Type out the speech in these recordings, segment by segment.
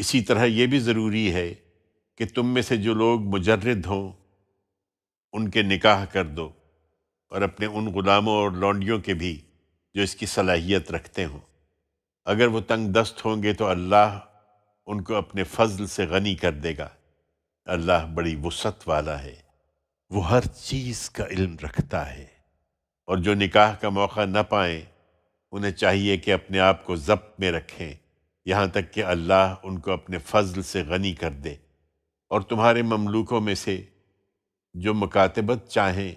اسی طرح یہ بھی ضروری ہے کہ تم میں سے جو لوگ مجرد ہوں ان کے نکاح کر دو، اور اپنے ان غلاموں اور لونڈیوں کے بھی جو اس کی صلاحیت رکھتے ہوں۔ اگر وہ تنگ دست ہوں گے تو اللہ ان کو اپنے فضل سے غنی کر دے گا۔ اللہ بڑی وسعت والا ہے، وہ ہر چیز کا علم رکھتا ہے۔ اور جو نکاح کا موقع نہ پائیں انہیں چاہیے کہ اپنے آپ کو ضبط میں رکھیں یہاں تک کہ اللہ ان کو اپنے فضل سے غنی کر دے۔ اور تمہارے مملوکوں میں سے جو مکاتبت چاہیں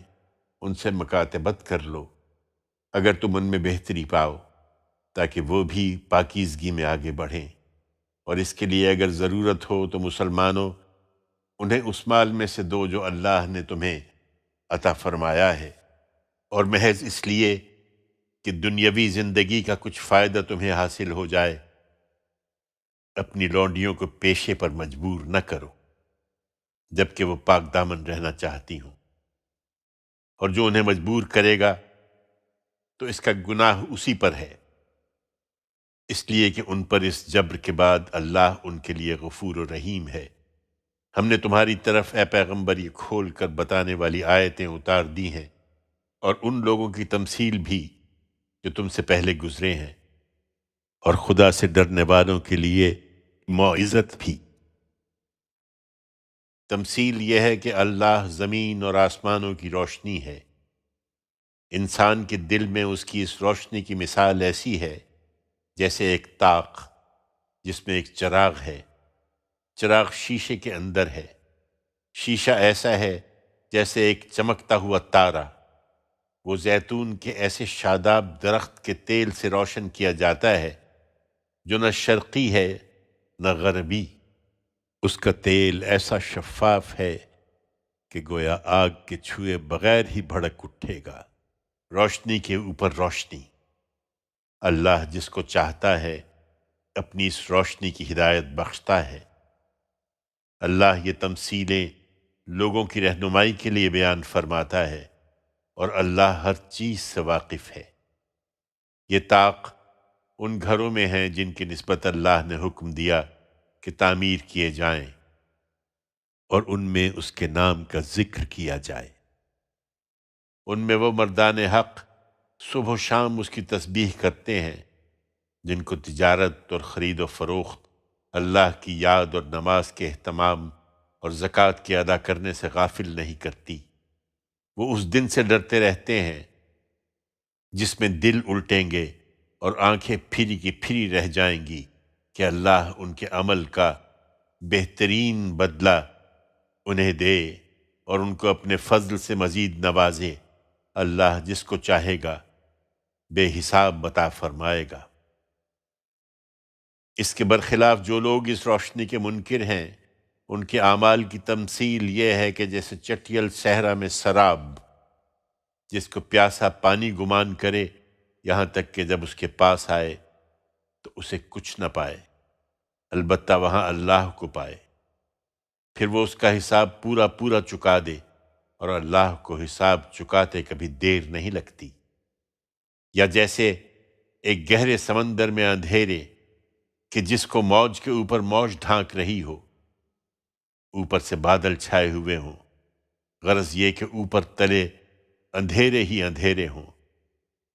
ان سے مکاتبت کر لو اگر تم ان میں بہتری پاؤ، تاکہ وہ بھی پاکیزگی میں آگے بڑھیں۔ اور اس کے لیے اگر ضرورت ہو تو مسلمانوں انہیں اس مال میں سے دو جو اللہ نے تمہیں عطا فرمایا ہے، اور محض اس لیے کہ دنیاوی زندگی کا کچھ فائدہ تمہیں حاصل ہو جائے اپنی لونڈیوں کو پیشے پر مجبور نہ کرو جبکہ وہ پاک دامن رہنا چاہتی ہوں، اور جو انہیں مجبور کرے گا تو اس کا گناہ اسی پر ہے، اس لیے کہ ان پر اس جبر کے بعد اللہ ان کے لیے غفور و رحیم ہے۔ ہم نے تمہاری طرف اے پیغمبر یہ کھول کر بتانے والی آیتیں اتار دی ہیں، اور ان لوگوں کی تمثیل بھی جو تم سے پہلے گزرے ہیں، اور خدا سے ڈرنے والوں کے لیے موعظت بھی۔ تمثیل یہ ہے کہ اللہ زمین اور آسمانوں کی روشنی ہے۔ انسان کے دل میں اس کی اس روشنی کی مثال ایسی ہے جیسے ایک طاق جس میں ایک چراغ ہے۔ چراغ شیشے کے اندر ہے، شیشہ ایسا ہے جیسے ایک چمکتا ہوا تارا۔ وہ زیتون کے ایسے شاداب درخت کے تیل سے روشن کیا جاتا ہے جو نہ شرقی ہے نہ غربی۔ اس کا تیل ایسا شفاف ہے کہ گویا آگ کے چھوئے بغیر ہی بھڑک اٹھے گا۔ روشنی کے اوپر روشنی۔ اللہ جس کو چاہتا ہے اپنی اس روشنی کی ہدایت بخشتا ہے۔ اللہ یہ تمثیلیں لوگوں کی رہنمائی کے لیے بیان فرماتا ہے، اور اللہ ہر چیز سے واقف ہے۔ یہ طاق ان گھروں میں ہیں جن کی نسبت اللہ نے حکم دیا کہ تعمیر کیے جائیں اور ان میں اس کے نام کا ذکر کیا جائے۔ ان میں وہ مردان حق صبح و شام اس کی تسبیح کرتے ہیں جن کو تجارت اور خرید و فروخت اللہ کی یاد اور نماز کے اہتمام اور زکوٰۃ کے ادا کرنے سے غافل نہیں کرتی۔ وہ اس دن سے ڈرتے رہتے ہیں جس میں دل الٹیں گے اور آنکھیں پھری کی پھری رہ جائیں گی کہ اللہ ان کے عمل کا بہترین بدلہ انہیں دے اور ان کو اپنے فضل سے مزید نوازے۔ اللہ جس کو چاہے گا بے حساب عطا فرمائے گا۔ اس کے برخلاف جو لوگ اس روشنی کے منکر ہیں ان کے اعمال کی تمثیل یہ ہے کہ جیسے چٹیل صحرا میں سراب جس کو پیاسا پانی گمان کرے یہاں تک کہ جب اس کے پاس آئے تو اسے کچھ نہ پائے، البتہ وہاں اللہ کو پائے۔ پھر وہ اس کا حساب پورا پورا چکا دے، اور اللہ کو حساب چکاتے کبھی دیر نہیں لگتی۔ یا جیسے ایک گہرے سمندر میں اندھیرے کہ جس کو موج کے اوپر موج ڈھانک رہی ہو، اوپر سے بادل چھائے ہوئے ہوں، غرض یہ کہ اوپر تلے اندھیرے ہی اندھیرے ہوں،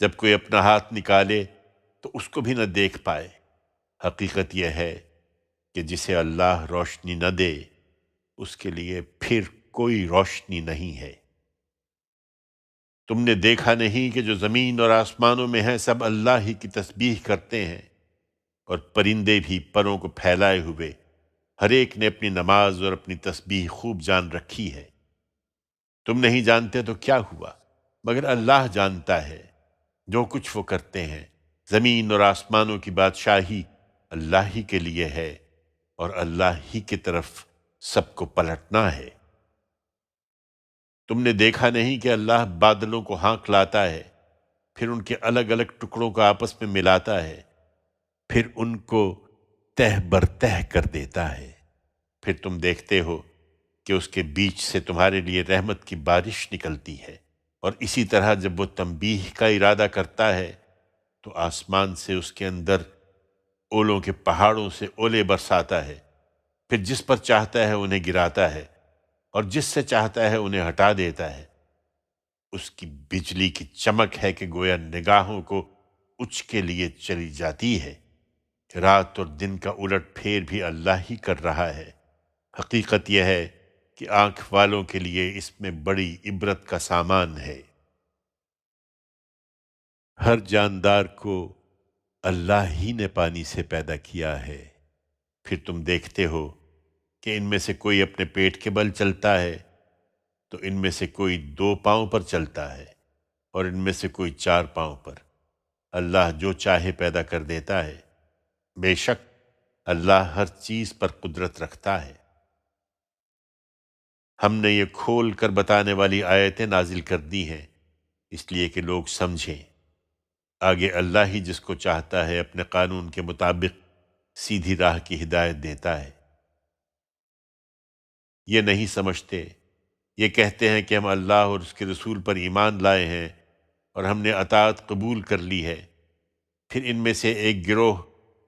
جب کوئی اپنا ہاتھ نکالے تو اس کو بھی نہ دیکھ پائے۔ حقیقت یہ ہے کہ جسے اللہ روشنی نہ دے اس کے لیے پھر کوئی روشنی نہیں ہے۔ تم نے دیکھا نہیں کہ جو زمین اور آسمانوں میں ہیں سب اللہ ہی کی تسبیح کرتے ہیں، اور پرندے بھی پروں کو پھیلائے ہوئے ہر ایک نے اپنی نماز اور اپنی تسبیح خوب جان رکھی ہے۔ تم نہیں جانتے تو کیا ہوا، مگر اللہ جانتا ہے جو کچھ وہ کرتے ہیں۔ زمین اور آسمانوں کی بادشاہی اللہ ہی کے لیے ہے، اور اللہ ہی کی طرف سب کو پلٹنا ہے۔ تم نے دیکھا نہیں کہ اللہ بادلوں کو ہانک لاتا ہے، پھر ان کے الگ الگ ٹکڑوں کو آپس میں ملاتا ہے، پھر ان کو تہ بر تہ کر دیتا ہے۔ پھر تم دیکھتے ہو کہ اس کے بیچ سے تمہارے لیے رحمت کی بارش نکلتی ہے، اور اسی طرح جب وہ تنبیہ کا ارادہ کرتا ہے تو آسمان سے اس کے اندر اولوں کے پہاڑوں سے اولے برساتا ہے، پھر جس پر چاہتا ہے انہیں گراتا ہے اور جس سے چاہتا ہے انہیں ہٹا دیتا ہے۔ اس کی بجلی کی چمک ہے کہ گویا نگاہوں کو اچ کے لیے چلی جاتی ہے۔ رات اور دن کا الٹ پھیر بھی اللہ ہی کر رہا ہے۔ حقیقت یہ ہے کہ آنکھ والوں کے لیے اس میں بڑی عبرت کا سامان ہے۔ ہر جاندار کو اللہ ہی نے پانی سے پیدا کیا ہے، پھر تم دیکھتے ہو کہ ان میں سے کوئی اپنے پیٹ کے بل چلتا ہے تو ان میں سے کوئی 2 پاؤں پر چلتا ہے اور ان میں سے کوئی 4 پاؤں پر۔ اللہ جو چاہے پیدا کر دیتا ہے۔ بے شک اللہ ہر چیز پر قدرت رکھتا ہے۔ ہم نے یہ کھول کر بتانے والی آیتیں نازل کر دی ہیں اس لیے کہ لوگ سمجھیں۔ آگے اللہ ہی جس کو چاہتا ہے اپنے قانون کے مطابق سیدھی راہ کی ہدایت دیتا ہے۔ یہ نہیں سمجھتے، یہ کہتے ہیں کہ ہم اللہ اور اس کے رسول پر ایمان لائے ہیں اور ہم نے اطاعت قبول کر لی ہے، پھر ان میں سے ایک گروہ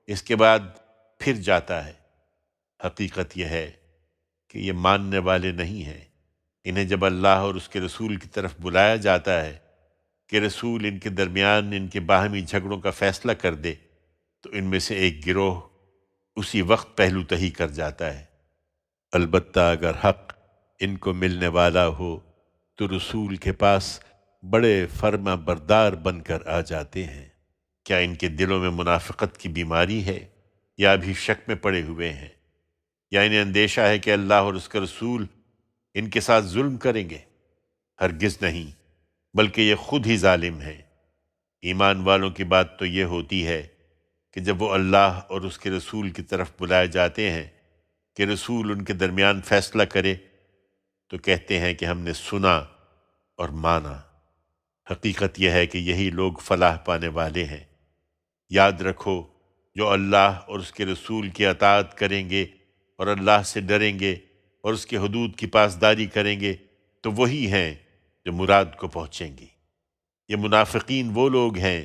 اس کے بعد پھر جاتا ہے۔ حقیقت یہ ہے کہ یہ ماننے والے نہیں ہیں۔ انہیں جب اللہ اور اس کے رسول کی طرف بلایا جاتا ہے کہ رسول ان کے درمیان ان کے باہمی جھگڑوں کا فیصلہ کر دے، تو ان میں سے ایک گروہ اسی وقت پہلو تہی کر جاتا ہے۔ البتہ اگر حق ان کو ملنے والا ہو تو رسول کے پاس بڑے فرما بردار بن کر آ جاتے ہیں۔ کیا ان کے دلوں میں منافقت کی بیماری ہے یا ابھی شک میں پڑے ہوئے ہیں؟ یا انہیں اندیشہ ہے کہ اللہ اور اس کا رسول ان کے ساتھ ظلم کریں گے؟ ہرگز نہیں، بلکہ یہ خود ہی ظالم ہیں۔ ایمان والوں کی بات تو یہ ہوتی ہے کہ جب وہ اللہ اور اس کے رسول کی طرف بلائے جاتے ہیں کہ رسول ان کے درمیان فیصلہ کرے، تو کہتے ہیں کہ ہم نے سنا اور مانا۔ حقیقت یہ ہے کہ یہی لوگ فلاح پانے والے ہیں۔ یاد رکھو، جو اللہ اور اس کے رسول کی اطاعت کریں گے اور اللہ سے ڈریں گے اور اس کے حدود کی پاسداری کریں گے تو وہی ہیں جو مراد کو پہنچیں گے۔ یہ منافقین وہ لوگ ہیں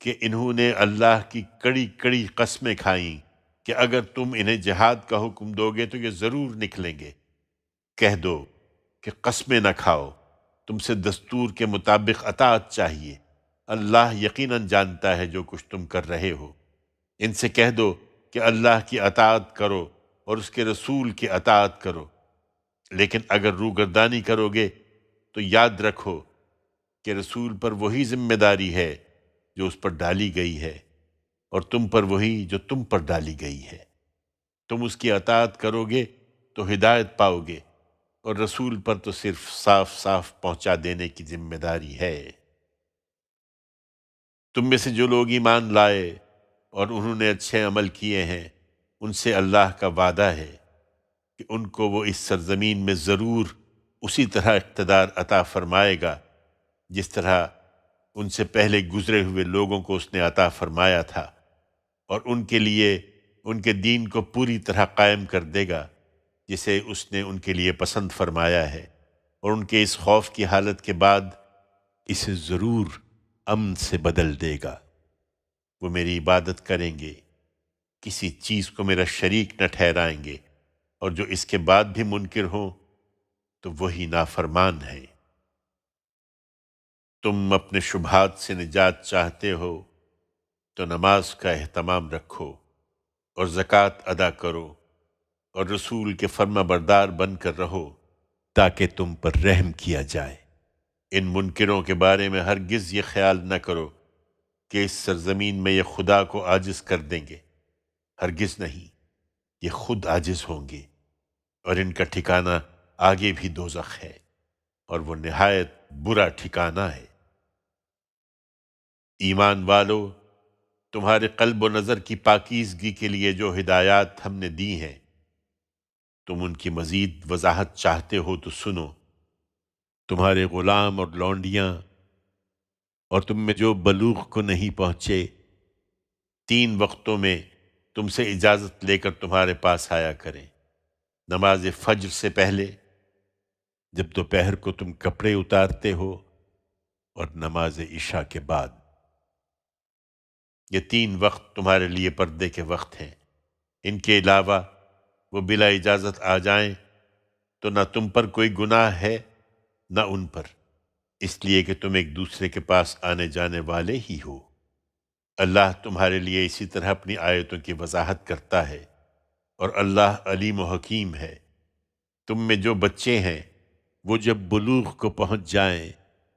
کہ انہوں نے اللہ کی کڑی کڑی قسمیں کھائیں کہ اگر تم انہیں جہاد کا حکم دو گے تو یہ ضرور نکلیں گے۔ کہہ دو کہ قسمیں نہ کھاؤ، تم سے دستور کے مطابق اطاعت چاہیے۔ اللہ یقیناً جانتا ہے جو کچھ تم کر رہے ہو۔ ان سے کہہ دو کہ اللہ کی اطاعت کرو اور اس کے رسول کی اطاعت کرو، لیکن اگر روگردانی کرو گے تو یاد رکھو کہ رسول پر وہی ذمہ داری ہے جو اس پر ڈالی گئی ہے، اور تم پر وہی جو تم پر ڈالی گئی ہے۔ تم اس کی اطاعت کرو گے تو ہدایت پاؤ گے، اور رسول پر تو صرف صاف صاف پہنچا دینے کی ذمہ داری ہے۔ تم میں سے جو لوگ ایمان لائے اور انہوں نے اچھے عمل کیے ہیں، ان سے اللہ کا وعدہ ہے کہ ان کو وہ اس سرزمین میں ضرور اسی طرح اقتدار عطا فرمائے گا جس طرح ان سے پہلے گزرے ہوئے لوگوں کو اس نے عطا فرمایا تھا، اور ان کے لیے ان کے دین کو پوری طرح قائم کر دے گا جسے اس نے ان کے لیے پسند فرمایا ہے، اور ان کے اس خوف کی حالت کے بعد اسے ضرور امن سے بدل دے گا۔ وہ میری عبادت کریں گے، کسی چیز کو میرا شریک نہ ٹھہرائیں گے، اور جو اس کے بعد بھی منکر ہوں تو وہی نافرمان ہیں۔ تم اپنے شبہات سے نجات چاہتے ہو تو نماز کا اہتمام رکھو اور زکوٰۃ ادا کرو اور رسول کے فرما بردار بن کر رہو تاکہ تم پر رحم کیا جائے۔ ان منکروں کے بارے میں ہرگز یہ خیال نہ کرو کہ اس سرزمین میں یہ خدا کو عاجز کر دیں گے۔ ہرگز نہیں، یہ خود عاجز ہوں گے، اور ان کا ٹھکانہ آگے بھی دوزخ ہے، اور وہ نہایت برا ٹھکانہ ہے۔ ایمان والو، تمہارے قلب و نظر کی پاکیزگی کے لیے جو ہدایات ہم نے دی ہیں، تم ان کی مزید وضاحت چاہتے ہو تو سنو۔ تمہارے غلام اور لونڈیاں اور تم میں جو بلوغ کو نہیں پہنچے 3 وقتوں میں تم سے اجازت لے کر تمہارے پاس آیا کریں۔ نماز فجر سے پہلے، جب دوپہر کو تم کپڑے اتارتے ہو، اور نماز عشاء کے بعد۔ یہ 3 وقت تمہارے لیے پردے کے وقت ہیں، ان کے علاوہ وہ بلا اجازت آ جائیں تو نہ تم پر کوئی گناہ ہے نہ ان پر، اس لیے کہ تم ایک دوسرے کے پاس آنے جانے والے ہی ہو۔ اللہ تمہارے لیے اسی طرح اپنی آیتوں کی وضاحت کرتا ہے، اور اللہ علیم و حکیم ہے۔ تم میں جو بچے ہیں وہ جب بلوغ کو پہنچ جائیں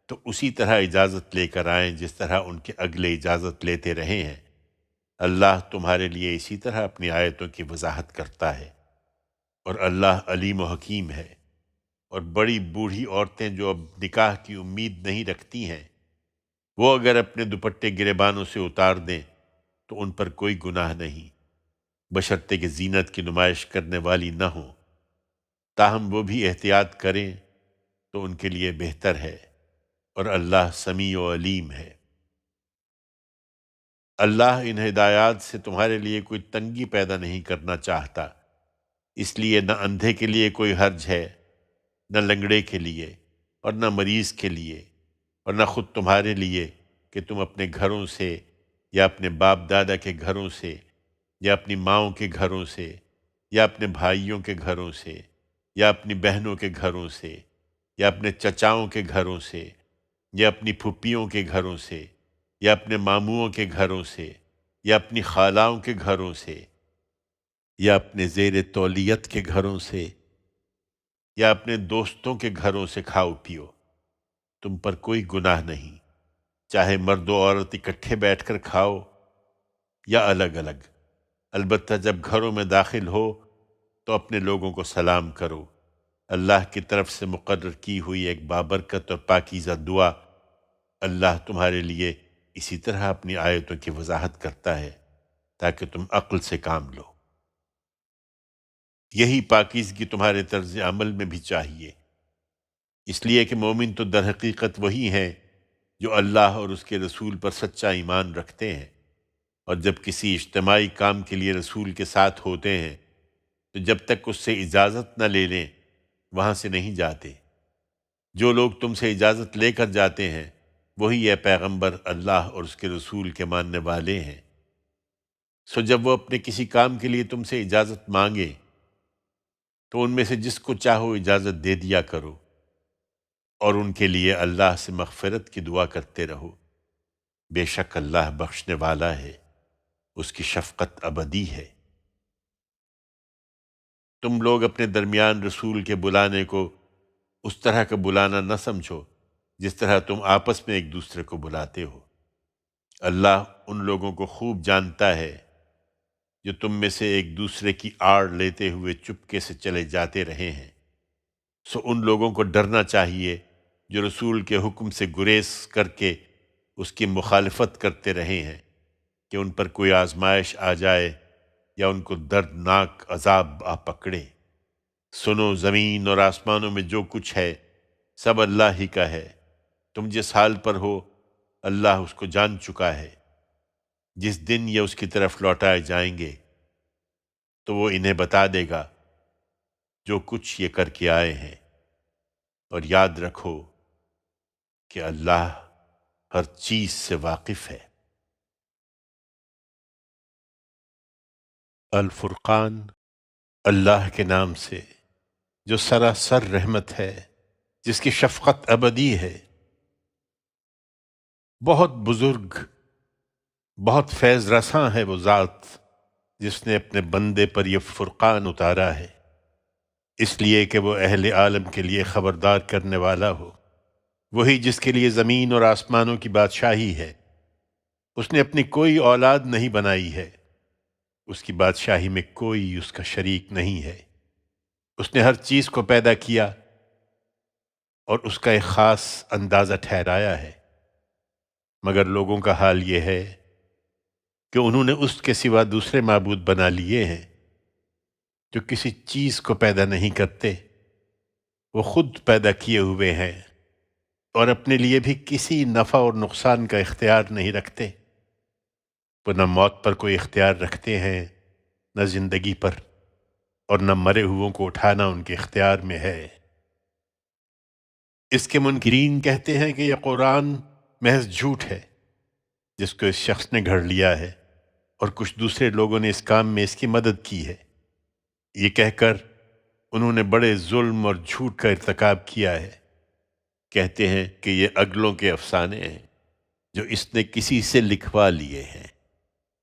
تو اسی طرح اجازت لے کر آئیں جس طرح ان کے اگلے اجازت لیتے رہے ہیں۔ اللہ تمہارے لیے اسی طرح اپنی آیتوں کی وضاحت کرتا ہے، اور اللہ علیم و حکیم ہے۔ اور بڑی بوڑھی عورتیں جو اب نکاح کی امید نہیں رکھتی ہیں، وہ اگر اپنے دوپٹے گریبانوں سے اتار دیں تو ان پر کوئی گناہ نہیں، بشرطے کہ زینت کی نمائش کرنے والی نہ ہوں، تاہم وہ بھی احتیاط کریں تو ان کے لیے بہتر ہے، اور اللہ سمیع و علیم ہے۔ اللہ ان ہدایات سے تمہارے لیے کوئی تنگی پیدا نہیں کرنا چاہتا، اس لیے نہ اندھے کے لیے کوئی حرج ہے، نہ لنگڑے کے لیے، اور نہ مریض کے لیے، اور نہ خود تمہارے لیے کہ تم اپنے گھروں سے یا اپنے باپ دادا کے گھروں سے یا اپنی ماؤں کے گھروں سے یا اپنے بھائیوں کے گھروں سے یا اپنی بہنوں کے گھروں سے یا اپنے چچاؤں کے گھروں سے یا اپنی پھپھیوں کے گھروں سے یا اپنے ماموؤں کے گھروں سے یا اپنی خالاؤں کے گھروں سے یا اپنے زیر تولیت کے گھروں سے یا اپنے دوستوں کے گھروں سے کھاؤ پیو، تم پر کوئی گناہ نہیں، چاہے مرد و عورت اکٹھے بیٹھ کر کھاؤ یا الگ الگ۔ البتہ جب گھروں میں داخل ہو تو اپنے لوگوں کو سلام کرو۔ اللہ کی طرف سے مقرر کی ہوئی ایک بابرکت اور پاکیزہ دعا، اللہ تمہارے لیے اسی طرح اپنی آیتوں کی وضاحت کرتا ہے تاکہ تم عقل سے کام لو۔ یہی پاکیزگی تمہارے طرز عمل میں بھی چاہیے، اس لیے کہ مومن تو در حقیقت وہی ہیں جو اللہ اور اس کے رسول پر سچا ایمان رکھتے ہیں، اور جب کسی اجتماعی کام کے لیے رسول کے ساتھ ہوتے ہیں تو جب تک اس سے اجازت نہ لے لیں وہاں سے نہیں جاتے۔ جو لوگ تم سے اجازت لے کر جاتے ہیں وہی ہے پیغمبر اللہ اور اس کے رسول کے ماننے والے ہیں۔ سو جب وہ اپنے کسی کام کے لیے تم سے اجازت مانگے تو ان میں سے جس کو چاہو اجازت دے دیا کرو، اور ان کے لیے اللہ سے مغفرت کی دعا کرتے رہو، بے شک اللہ بخشنے والا ہے، اس کی شفقت ابدی ہے۔ تم لوگ اپنے درمیان رسول کے بلانے کو اس طرح کا بلانا نہ سمجھو جس طرح تم آپس میں ایک دوسرے کو بلاتے ہو۔ اللہ ان لوگوں کو خوب جانتا ہے جو تم میں سے ایک دوسرے کی آڑ لیتے ہوئے چپکے سے چلے جاتے رہے ہیں۔ سو ان لوگوں کو ڈرنا چاہیے جو رسول کے حکم سے گریز کر کے اس کی مخالفت کرتے رہے ہیں، کہ ان پر کوئی آزمائش آ جائے یا ان کو دردناک عذاب آ پکڑے۔ سنو، زمین اور آسمانوں میں جو کچھ ہے سب اللہ ہی کا ہے، تم جس حال پر ہو اللہ اس کو جان چکا ہے۔ جس دن یہ اس کی طرف لوٹائے جائیں گے تو وہ انہیں بتا دے گا جو کچھ یہ کر کے آئے ہیں، اور یاد رکھو کہ اللہ ہر چیز سے واقف ہے۔ الفرقان، اللہ کے نام سے جو سراسر رحمت ہے، جس کی شفقت ابدی ہے۔ بہت بزرگ، بہت فیض رساں ہے وہ ذات جس نے اپنے بندے پر یہ فرقان اتارا ہے، اس لیے کہ وہ اہل عالم کے لیے خبردار کرنے والا ہو۔ وہی جس کے لیے زمین اور آسمانوں کی بادشاہی ہے، اس نے اپنی کوئی اولاد نہیں بنائی ہے، اس کی بادشاہی میں کوئی اس کا شریک نہیں ہے۔ اس نے ہر چیز کو پیدا کیا اور اس کا ایک خاص اندازہ ٹھہرایا ہے، مگر لوگوں کا حال یہ ہے کہ انہوں نے اس کے سوا دوسرے معبود بنا لیے ہیں جو کسی چیز کو پیدا نہیں کرتے، وہ خود پیدا کیے ہوئے ہیں اور اپنے لیے بھی کسی نفع اور نقصان کا اختیار نہیں رکھتے۔ وہ نہ موت پر کوئی اختیار رکھتے ہیں نہ زندگی پر، اور نہ مرے ہوئوں کو اٹھانا ان کے اختیار میں ہے۔ اس کے منکرین کہتے ہیں کہ یہ قرآن محض جھوٹ ہے، جس کو اس شخص نے گھڑ لیا ہے، اور کچھ دوسرے لوگوں نے اس کام میں اس کی مدد کی ہے۔ یہ کہہ کر انہوں نے بڑے ظلم اور جھوٹ کا ارتکاب کیا ہے۔ کہتے ہیں کہ یہ اگلوں کے افسانے ہیں جو اس نے کسی سے لکھوا لیے ہیں،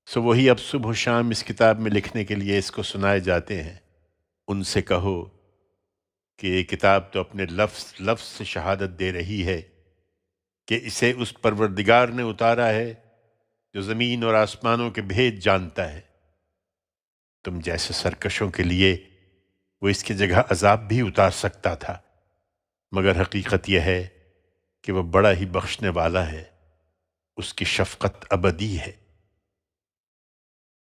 سو وہی اب صبح و شام اس کتاب میں لکھنے کے لیے اس کو سنائے جاتے ہیں۔ ان سے کہو کہ یہ کتاب تو اپنے لفظ لفظ سے شہادت دے رہی ہے کہ اسے اس پروردگار نے اتارا ہے جو زمین اور آسمانوں کے بھید جانتا ہے۔ تم جیسے سرکشوں کے لیے وہ اس کی جگہ عذاب بھی اتار سکتا تھا، مگر حقیقت یہ ہے کہ وہ بڑا ہی بخشنے والا ہے، اس کی شفقت ابدی ہے۔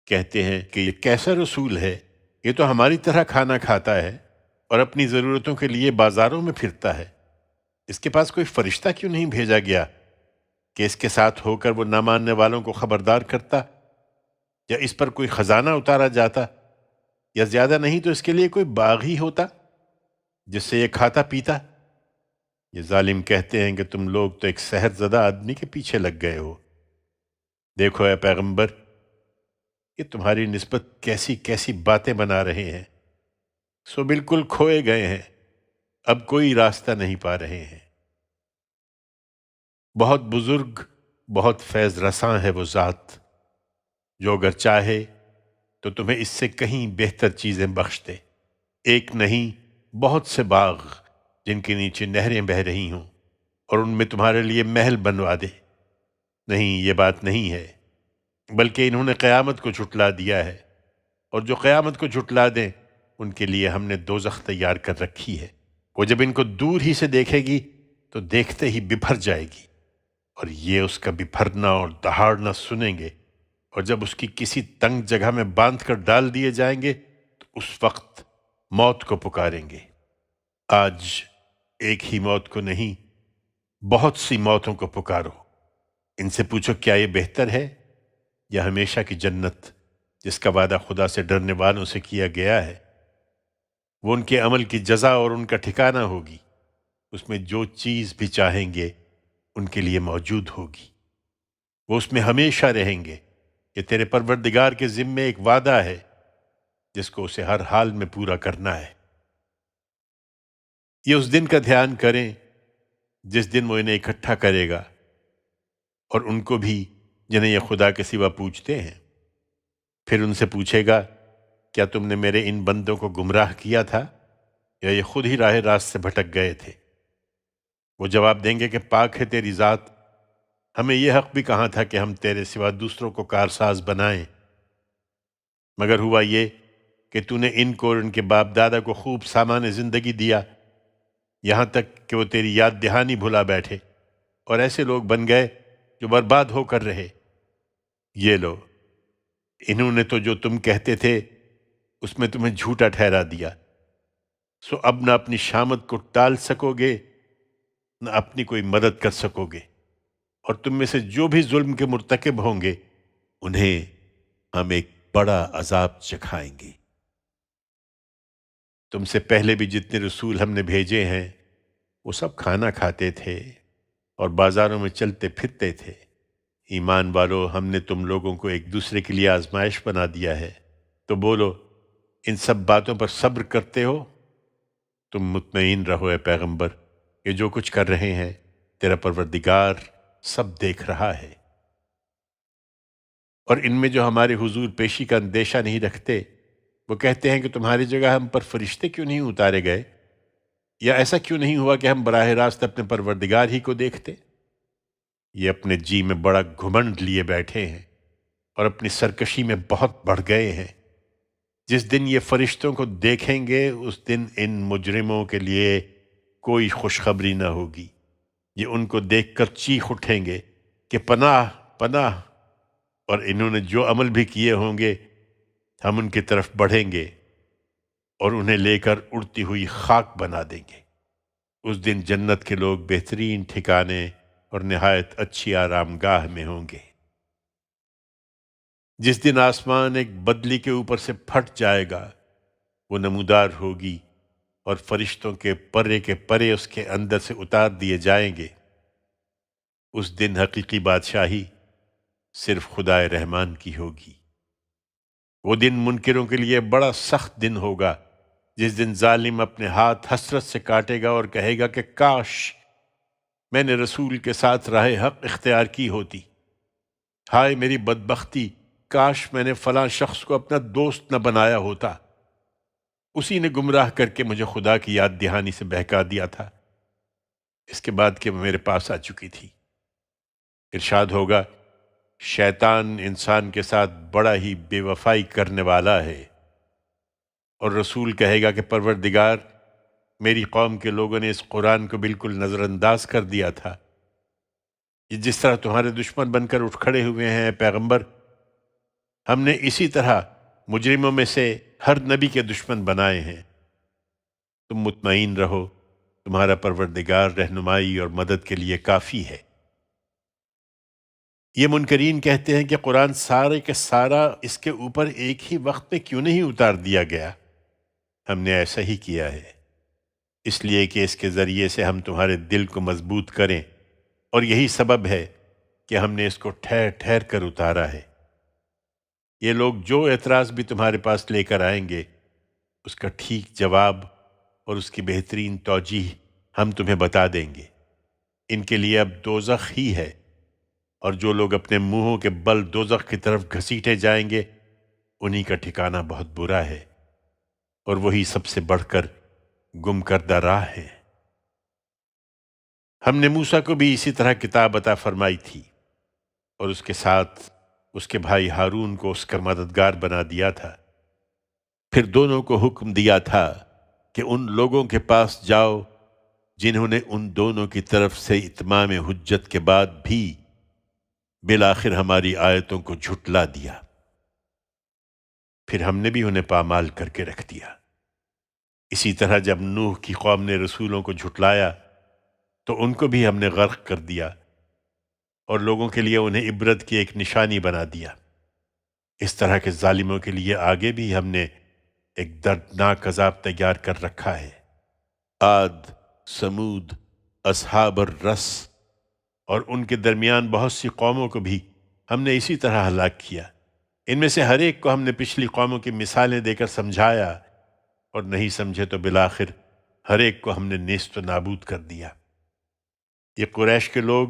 کہتے ہیں کہ یہ کیسا رسول ہے، یہ تو ہماری طرح کھانا کھاتا ہے اور اپنی ضرورتوں کے لیے بازاروں میں پھرتا ہے۔ اس کے پاس کوئی فرشتہ کیوں نہیں بھیجا گیا کہ اس کے ساتھ ہو کر وہ نہ ماننے والوں کو خبردار کرتا، یا اس پر کوئی خزانہ اتارا جاتا، یا زیادہ نہیں تو اس کے لیے کوئی باغ ہی ہوتا جس سے یہ کھاتا پیتا۔ یہ ظالم کہتے ہیں کہ تم لوگ تو ایک سحر زدہ آدمی کے پیچھے لگ گئے ہو۔ دیکھو اے پیغمبر، یہ تمہاری نسبت کیسی کیسی باتیں بنا رہے ہیں، سو بالکل کھوئے گئے ہیں، اب کوئی راستہ نہیں پا رہے ہیں۔ بہت بزرگ، بہت فیض رساں ہے وہ ذات جو اگر چاہے تو تمہیں اس سے کہیں بہتر چیزیں بخش دے۔ ایک نہیں، بہت سے باغ جن کے نیچے نہریں بہہ رہی ہوں، اور ان میں تمہارے لیے محل بنوا دے۔ نہیں، یہ بات نہیں ہے، بلکہ انہوں نے قیامت کو جھٹلا دیا ہے، اور جو قیامت کو جھٹلا دیں ان کے لیے ہم نے دوزخ تیار کر رکھی ہے۔ وہ جب ان کو دور ہی سے دیکھے گی تو دیکھتے ہی بپھر جائے گی، اور یہ اس کا بپھرنا اور دہاڑنا سنیں گے، اور جب اس کی کسی تنگ جگہ میں باندھ کر ڈال دیے جائیں گے تو اس وقت موت کو پکاریں گے۔ آج ایک ہی موت کو نہیں، بہت سی موتوں کو پکارو۔ ان سے پوچھو کیا یہ بہتر ہے یا ہمیشہ کی جنت جس کا وعدہ خدا سے ڈرنے والوں سے کیا گیا ہے؟ وہ ان کے عمل کی جزا اور ان کا ٹھکانہ ہوگی، اس میں جو چیز بھی چاہیں گے ان کے لیے موجود ہوگی، وہ اس میں ہمیشہ رہیں گے۔ یہ تیرے پروردگار کے ذمے ایک وعدہ ہے جس کو اسے ہر حال میں پورا کرنا ہے۔ یہ اس دن کا دھیان کریں جس دن وہ انہیں اکٹھا کرے گا، اور ان کو بھی جنہیں یہ خدا کے سوا پوچھتے ہیں۔ پھر ان سے پوچھے گا کیا تم نے میرے ان بندوں کو گمراہ کیا تھا یا یہ خود ہی راہ راست سے بھٹک گئے تھے؟ وہ جواب دیں گے کہ پاک ہے تیری ذات، ہمیں یہ حق بھی کہاں تھا کہ ہم تیرے سوا دوسروں کو کارساز بنائیں، مگر ہوا یہ کہ تو نے ان کو اور ان کے باپ دادا کو خوب سامان زندگی دیا، یہاں تک کہ وہ تیری یاد دہانی بھلا بیٹھے اور ایسے لوگ بن گئے جو برباد ہو کر رہے۔ یہ لو، انہوں نے تو جو تم کہتے تھے اس میں تمہیں جھوٹا ٹھہرا دیا، سو اب نہ اپنی شامت کو ٹال سکو گے نہ اپنی کوئی مدد کر سکو گے، اور تم میں سے جو بھی ظلم کے مرتکب ہوں گے انہیں ہم ایک بڑا عذاب چکھائیں گے۔ تم سے پہلے بھی جتنے رسول ہم نے بھیجے ہیں وہ سب کھانا کھاتے تھے اور بازاروں میں چلتے پھرتے تھے۔ ایمان والو، ہم نے تم لوگوں کو ایک دوسرے کے لیے آزمائش بنا دیا ہے، تو بولو ان سب باتوں پر صبر کرتے ہو؟ تم مطمئن رہو اے پیغمبر کہ جو کچھ کر رہے ہیں تیرا پروردگار سب دیکھ رہا ہے۔ اور ان میں جو ہمارے حضور پیشی کا اندیشہ نہیں رکھتے وہ کہتے ہیں کہ تمہاری جگہ ہم پر فرشتے کیوں نہیں اتارے گئے، یا ایسا کیوں نہیں ہوا کہ ہم براہ راست اپنے پروردگار ہی کو دیکھتے؟ یہ اپنے جی میں بڑا گھمنڈ لیے بیٹھے ہیں اور اپنی سرکشی میں بہت بڑھ گئے ہیں۔ جس دن یہ فرشتوں کو دیکھیں گے اس دن ان مجرموں کے لیے کوئی خوشخبری نہ ہوگی۔ یہ ان کو دیکھ کر چیخ اٹھیں گے کہ پناہ پناہ، اور انہوں نے جو عمل بھی کیے ہوں گے ہم ان کی طرف بڑھیں گے اور انہیں لے کر اڑتی ہوئی خاک بنا دیں گے۔ اس دن جنت کے لوگ بہترین ٹھکانے اور نہایت اچھی آرام گاہ میں ہوں گے۔ جس دن آسمان ایک بدلی کے اوپر سے پھٹ جائے گا، وہ نمودار ہوگی اور فرشتوں کے پرے اس کے اندر سے اتار دیے جائیں گے۔ اس دن حقیقی بادشاہی صرف خدا رحمان کی ہوگی۔ وہ دن منکروں کے لیے بڑا سخت دن ہوگا، جس دن ظالم اپنے ہاتھ حسرت سے کاٹے گا اور کہے گا کہ کاش میں نے رسول کے ساتھ راہ حق اختیار کی ہوتی، ہائے میری بدبختی، کاش میں نے فلاں شخص کو اپنا دوست نہ بنایا ہوتا، اسی نے گمراہ کر کے مجھے خدا کی یاد دہانی سے بہکا دیا تھا، اس کے بعد کہ وہ میرے پاس آ چکی تھی۔ ارشاد ہوگا، شیطان انسان کے ساتھ بڑا ہی بے وفائی کرنے والا ہے، اور رسول کہے گا کہ پروردگار، میری قوم کے لوگوں نے اس قرآن کو بالکل نظر انداز کر دیا تھا، یہ جس طرح تمہارے دشمن بن کر اٹھ کھڑے ہوئے ہیں پیغمبر، ہم نے اسی طرح مجرموں میں سے ہر نبی کے دشمن بنائے ہیں۔ تم مطمئن رہو، تمہارا پروردگار رہنمائی اور مدد کے لیے کافی ہے۔ یہ منکرین کہتے ہیں کہ قرآن سارے کے سارا اس کے اوپر ایک ہی وقت میں کیوں نہیں اتار دیا گیا؟ ہم نے ایسا ہی کیا ہے، اس لیے کہ اس کے ذریعے سے ہم تمہارے دل کو مضبوط کریں، اور یہی سبب ہے کہ ہم نے اس کو ٹھہر ٹھہر کر اتارا ہے۔ یہ لوگ جو اعتراض بھی تمہارے پاس لے کر آئیں گے، اس کا ٹھیک جواب اور اس کی بہترین توجیہ ہم تمہیں بتا دیں گے۔ ان کے لیے اب دوزخ ہی ہے، اور جو لوگ اپنے منہوں کے بل دوزخ کی طرف گھسیٹے جائیں گے، انہی کا ٹھکانہ بہت برا ہے، اور وہی سب سے بڑھ کر گم کردہ راہ ہے۔ ہم نے موسیٰ کو بھی اسی طرح کتاب عطا فرمائی تھی، اور اس کے ساتھ اس کے بھائی ہارون کو اس کا مددگار بنا دیا تھا۔ پھر دونوں کو حکم دیا تھا کہ ان لوگوں کے پاس جاؤ جنہوں نے ان دونوں کی طرف سے اتمام حجت کے بعد بھی بالآخر ہماری آیتوں کو جھٹلا دیا، پھر ہم نے بھی انہیں پامال کر کے رکھ دیا۔ اسی طرح جب نوح کی قوم نے رسولوں کو جھٹلایا تو ان کو بھی ہم نے غرق کر دیا، اور لوگوں کے لیے انہیں عبرت کی ایک نشانی بنا دیا۔ اس طرح کے ظالموں کے لیے آگے بھی ہم نے ایک دردناک عذاب تیار کر رکھا ہے۔ عاد، سمود، اصحاب الرس اور ان کے درمیان بہت سی قوموں کو بھی ہم نے اسی طرح ہلاک کیا۔ ان میں سے ہر ایک کو ہم نے پچھلی قوموں کی مثالیں دے کر سمجھایا، اور نہیں سمجھے تو بالآخر ہر ایک کو ہم نے نیست و نابود کر دیا۔ یہ قریش کے لوگ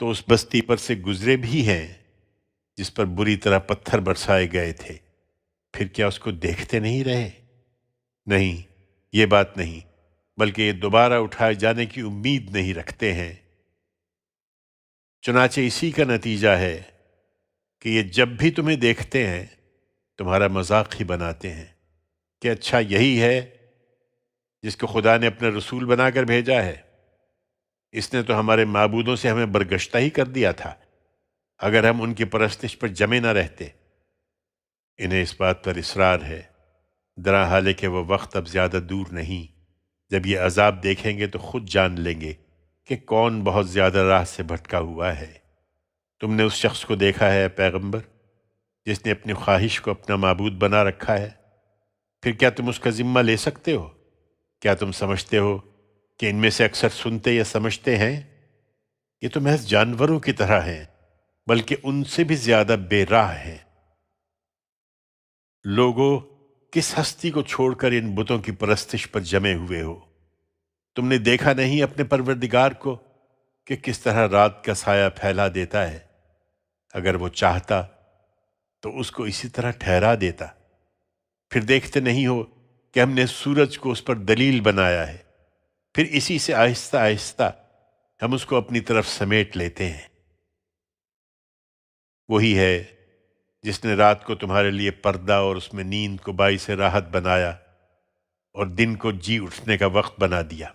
تو اس بستی پر سے گزرے بھی ہیں جس پر بری طرح پتھر برسائے گئے تھے، پھر کیا اس کو دیکھتے نہیں رہے؟ نہیں، یہ بات نہیں، بلکہ یہ دوبارہ اٹھائے جانے کی امید نہیں رکھتے ہیں۔ چنانچہ اسی کا نتیجہ ہے کہ یہ جب بھی تمہیں دیکھتے ہیں تمہارا مذاق ہی بناتے ہیں کہ اچھا یہی ہے جس کو خدا نے اپنا رسول بنا کر بھیجا ہے، اس نے تو ہمارے معبودوں سے ہمیں برگشتہ ہی کر دیا تھا اگر ہم ان کی پرستش پر جمے نہ رہتے۔ انہیں اس بات پر اصرار ہے، درا حال ہے کہ وہ وقت اب زیادہ دور نہیں، جب یہ عذاب دیکھیں گے تو خود جان لیں گے کہ کون بہت زیادہ راہ سے بھٹکا ہوا ہے۔ تم نے اس شخص کو دیکھا ہے پیغمبر جس نے اپنی خواہش کو اپنا معبود بنا رکھا ہے؟ پھر کیا تم اس کا ذمہ لے سکتے ہو؟ کیا تم سمجھتے ہو کہ ان میں سے اکثر سنتے یا سمجھتے ہیں؟ یہ تو محض جانوروں کی طرح ہیں، بلکہ ان سے بھی زیادہ بے راہ ہیں۔ لوگوں، کس ہستی کو چھوڑ کر ان بتوں کی پرستش پر جمے ہوئے ہو؟ تم نے دیکھا نہیں اپنے پروردگار کو کہ کس طرح رات کا سایہ پھیلا دیتا ہے؟ اگر وہ چاہتا تو اس کو اسی طرح ٹھہرا دیتا۔ پھر دیکھتے نہیں ہو کہ ہم نے سورج کو اس پر دلیل بنایا ہے، پھر اسی سے آہستہ آہستہ ہم اس کو اپنی طرف سمیٹ لیتے ہیں۔ وہی ہے جس نے رات کو تمہارے لیے پردہ اور اس میں نیند کو باعث راحت بنایا، اور دن کو جی اٹھنے کا وقت بنا دیا۔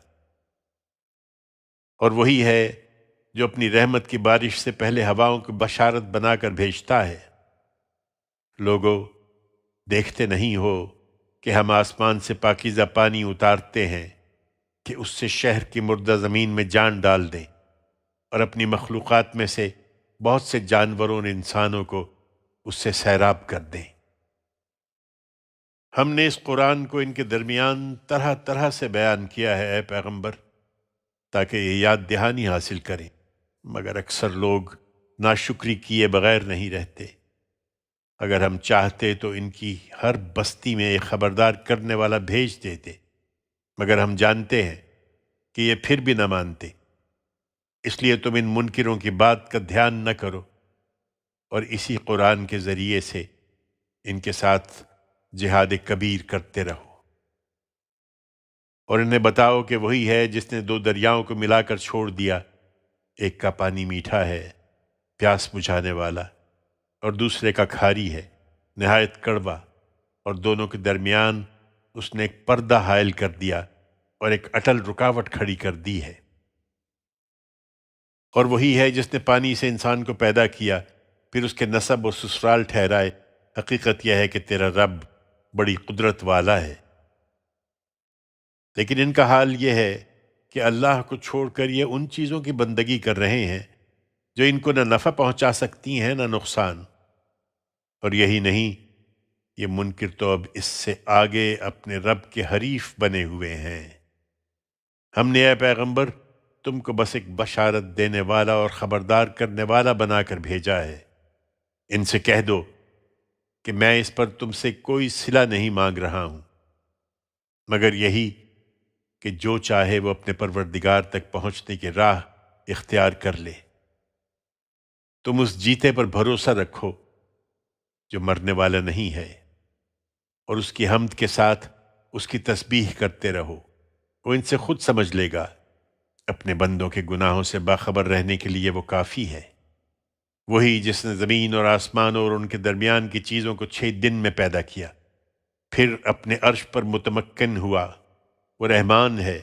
اور وہی ہے جو اپنی رحمت کی بارش سے پہلے ہواؤں کو بشارت بنا کر بھیجتا ہے۔ لوگو، دیکھتے نہیں ہو کہ ہم آسمان سے پاکیزہ پانی اتارتے ہیں کہ اس سے شہر کی مردہ زمین میں جان ڈال دیں، اور اپنی مخلوقات میں سے بہت سے جانوروں اور انسانوں کو اس سے سیراب کر دیں۔ ہم نے اس قرآن کو ان کے درمیان طرح طرح سے بیان کیا ہے اے پیغمبر، تاکہ یہ یاد دہانی حاصل کریں، مگر اکثر لوگ ناشکری کیے بغیر نہیں رہتے۔ اگر ہم چاہتے تو ان کی ہر بستی میں ایک خبردار کرنے والا بھیج دیتے، مگر ہم جانتے ہیں کہ یہ پھر بھی نہ مانتے، اس لیے تم ان منکروں کی بات کا دھیان نہ کرو، اور اسی قرآن کے ذریعے سے ان کے ساتھ جہاد کبیر کرتے رہو، اور انہیں بتاؤ کہ وہی ہے جس نے دو دریاؤں کو ملا کر چھوڑ دیا، ایک کا پانی میٹھا ہے پیاس بجھانے والا، اور دوسرے کا کھاری ہے نہایت کڑوا، اور دونوں کے درمیان اس نے ایک پردہ حائل کر دیا اور ایک اٹل رکاوٹ کھڑی کر دی ہے۔ اور وہی ہے جس نے پانی سے انسان کو پیدا کیا، پھر اس کے نسب اور سسرال ٹھہرائے۔ حقیقت یہ ہے کہ تیرا رب بڑی قدرت والا ہے۔ لیکن ان کا حال یہ ہے کہ اللہ کو چھوڑ کر یہ ان چیزوں کی بندگی کر رہے ہیں جو ان کو نہ نفع پہنچا سکتی ہیں نہ نقصان، اور یہی نہیں، یہ منکر تو اب اس سے آگے اپنے رب کے حریف بنے ہوئے ہیں۔ ہم نے اے پیغمبر تم کو بس ایک بشارت دینے والا اور خبردار کرنے والا بنا کر بھیجا ہے۔ ان سے کہہ دو کہ میں اس پر تم سے کوئی صلہ نہیں مانگ رہا ہوں، مگر یہی کہ جو چاہے وہ اپنے پروردگار تک پہنچنے کی راہ اختیار کر لے۔ تم اس جیتے پر بھروسہ رکھو جو مرنے والا نہیں ہے، اور اس کی حمد کے ساتھ اس کی تسبیح کرتے رہو، وہ ان سے خود سمجھ لے گا۔ اپنے بندوں کے گناہوں سے باخبر رہنے کے لیے وہ کافی ہے۔ وہی جس نے زمین اور آسمان اور ان کے درمیان کی چیزوں کو 6 دن میں پیدا کیا، پھر اپنے عرش پر متمکن ہوا، وہ رحمان ہے،